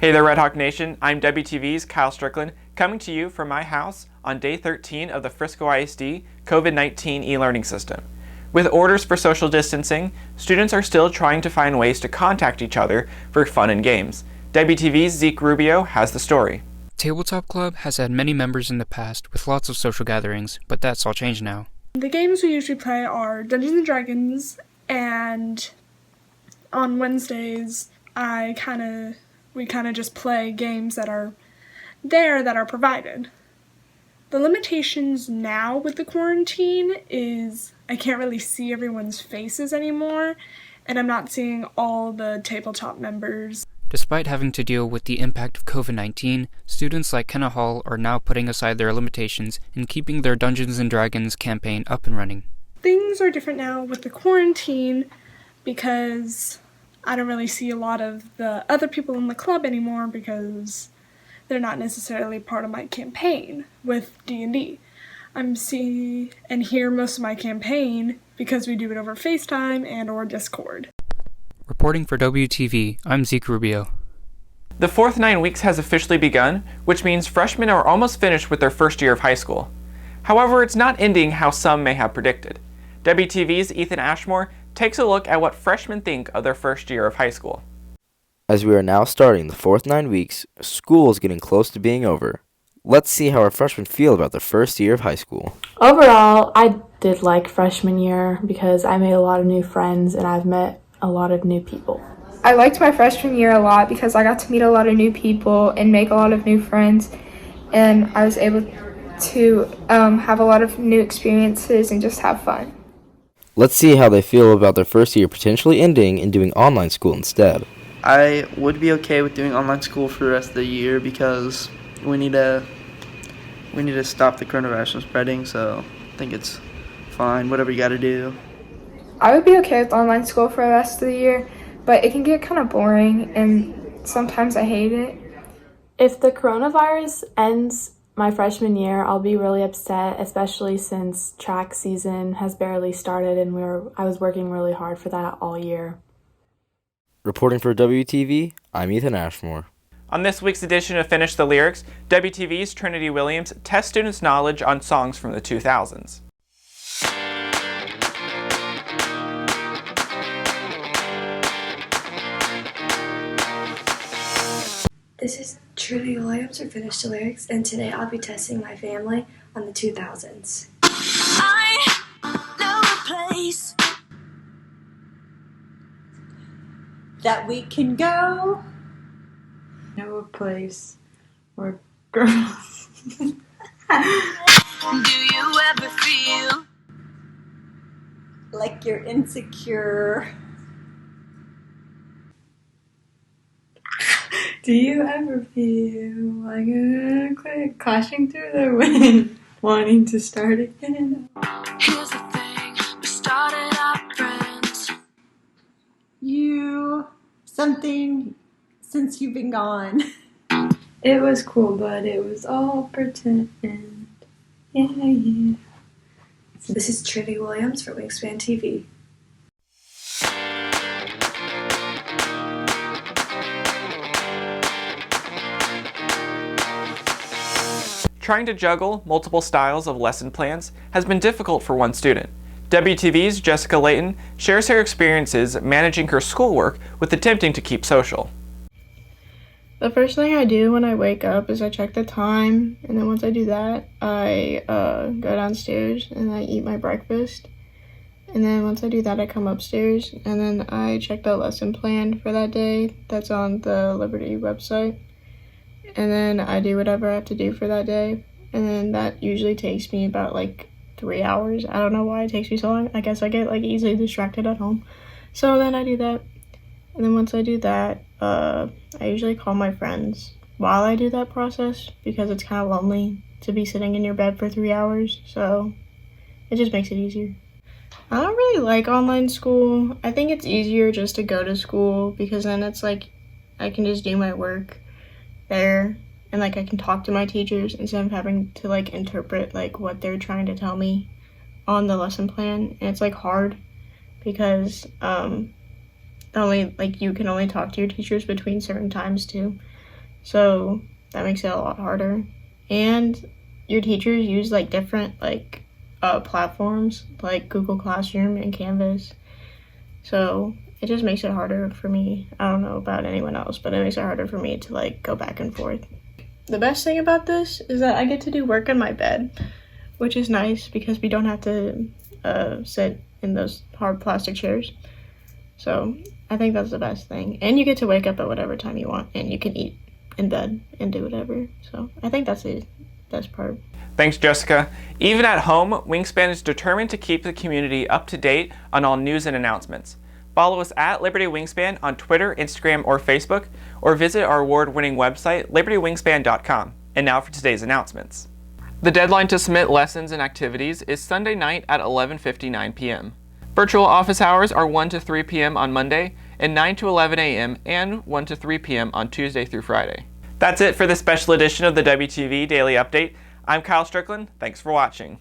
Hey there, Red Hawk Nation. I'm WTV's Kyle Strickland, coming to you from my house on day 13 of the Frisco ISD COVID-19 e-learning system. With orders for social distancing, students are still trying to find ways to contact each other for fun and games. WTV's Zeke Rubio has the story. Tabletop Club has had many members in the past with lots of social gatherings, but that's all changed now. The games we usually play are Dungeons & Dragons, and on Wednesdays we kind of just play games that are provided. The limitations now with the quarantine is I can't really see everyone's faces anymore, and I'm not seeing all the tabletop members. Despite having to deal with the impact of COVID-19, students like Kenna Hall are now putting aside their limitations and keeping their Dungeons & Dragons campaign up and running. Things are different now with the quarantine because I don't really see a lot of the other people in the club anymore because they're not necessarily part of my campaign with D&D. I'm see and hear most of my campaign because we do it over FaceTime and or Discord. Reporting for WTV, I'm Zeke Rubio. The fourth 9 weeks has officially begun, which means freshmen are almost finished with their first year of high school. However, it's not ending how some may have predicted. WTV's Ethan Ashmore takes a look at what freshmen think of their first year of high school. As we are now starting the fourth 9 weeks, school is getting close to being over. Let's see how our freshmen feel about their first year of high school. Overall, I did like freshman year because I made a lot of new friends and I've met a lot of new people. I liked my freshman year a lot because I got to meet a lot of new people and make a lot of new friends, and I was able to have a lot of new experiences and just have fun. Let's see how they feel about their first year potentially ending and doing online school instead. I would be okay with doing online school for the rest of the year because we need to stop the coronavirus from spreading, so I think it's fine, whatever you gotta do. I would be okay with online school for the rest of the year, but it can get kind of boring and sometimes I hate it. If the coronavirus ends my freshman year, I'll be really upset, especially since track season has barely started and I was working really hard for that all year. Reporting for WTV, I'm Ethan Ashmore. On this week's edition of Finish the Lyrics, WTV's Trinity Williams tests students' knowledge on songs from the 2000s. This is Trinity Williams for Finish the Lyrics, and today I'll be testing my family on the 2000s. I know a place that we can go. Know a place where girls. Do you ever feel like you're insecure? Do you ever feel like a earthquake crashing through the wind, wanting to start again? Here's the thing, we started our friends. Something since you've been gone. It was cool, but it was all pretend. Yeah. This is Trinity Williams for Wingspan TV. Trying to juggle multiple styles of lesson plans has been difficult for one student. WTV's Jessica Layton shares her experiences managing her schoolwork with attempting to keep social. The first thing I do when I wake up is I check the time, and then once I do that, I go downstairs and I eat my breakfast. And then once I do that, I come upstairs and then I check the lesson plan for that day that's on the Liberty website. And then I do whatever I have to do for that day. And then that usually takes me about 3 hours. I don't know why it takes me so long. I guess I get easily distracted at home. So then I do that. And then once I do that, I usually call my friends while I do that process because it's kind of lonely to be sitting in your bed for 3 hours. So it just makes it easier. I don't really like online school. I think it's easier just to go to school because then it's I can just do my work there and I can talk to my teachers instead of having to interpret what they're trying to tell me on the lesson plan. And it's hard because only you can only talk to your teachers between certain times too. so that makes it a lot harder. And your teachers use like different platforms like Google Classroom and Canvas, so it just makes it harder for me. I don't know about anyone else, but it makes it harder for me to like go back and forth. The best thing about this is that I get to do work in my bed, which is nice because we don't have to sit in those hard plastic chairs. So I think that's the best thing. And you get to wake up at whatever time you want, and you can eat in bed and do whatever. So I think that's the best part. Thanks, Jessica. Even at home, Wingspan is determined to keep the community up to date on all news and announcements. Follow us at Liberty Wingspan on Twitter, Instagram, or Facebook, or visit our award-winning website, libertywingspan.com. And now for today's announcements. The deadline to submit lessons and activities is Sunday night at 11:59 p.m. Virtual office hours are 1 to 3 p.m. on Monday, and 9 to 11 a.m. and 1 to 3 p.m. on Tuesday through Friday. That's it for this special edition of the WTV Daily Update. I'm Kyle Strickland. Thanks for watching.